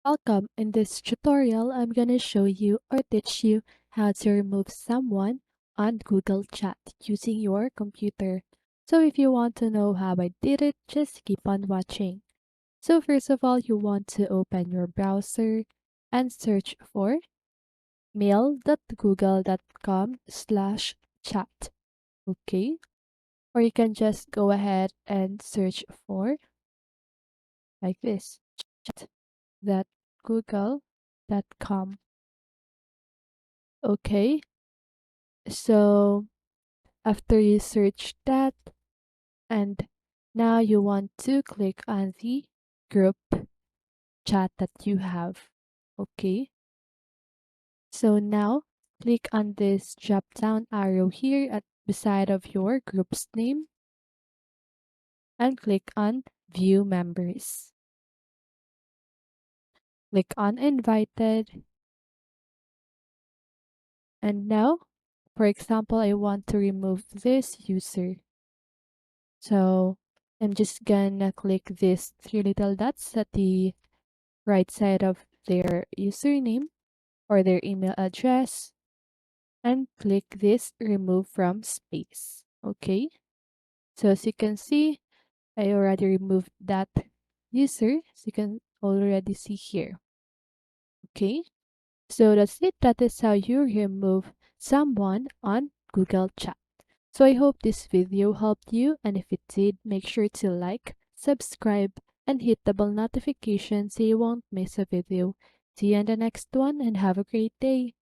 Welcome. In this tutorial, I'm gonna show you or teach you how to remove someone on Google Chat using your computer. So if you want to know how I did it, just keep on watching. So first of all, you want to open your browser and search for mail.google.com/chat. Okay? Or you can just go ahead and search for like this chat.google.com. Okay? So after you search that, and now you want to click on the group chat that you have. Okay. So now click on this drop down arrow here at beside of your group's name and click on view members. Click on invited. And now, for example, I want to remove this user. So I'm just gonna click these three little dots at the right side of their username or their email address and click this remove from space. Okay. So as you can see, I already removed that user. So you can already see here. Okay. So that's it. That is how you remove someone on Google Chat. So I hope this video helped you, and if it did, make sure to like, subscribe, and hit the bell notification so you won't miss a video. See you in the next one and have a great day.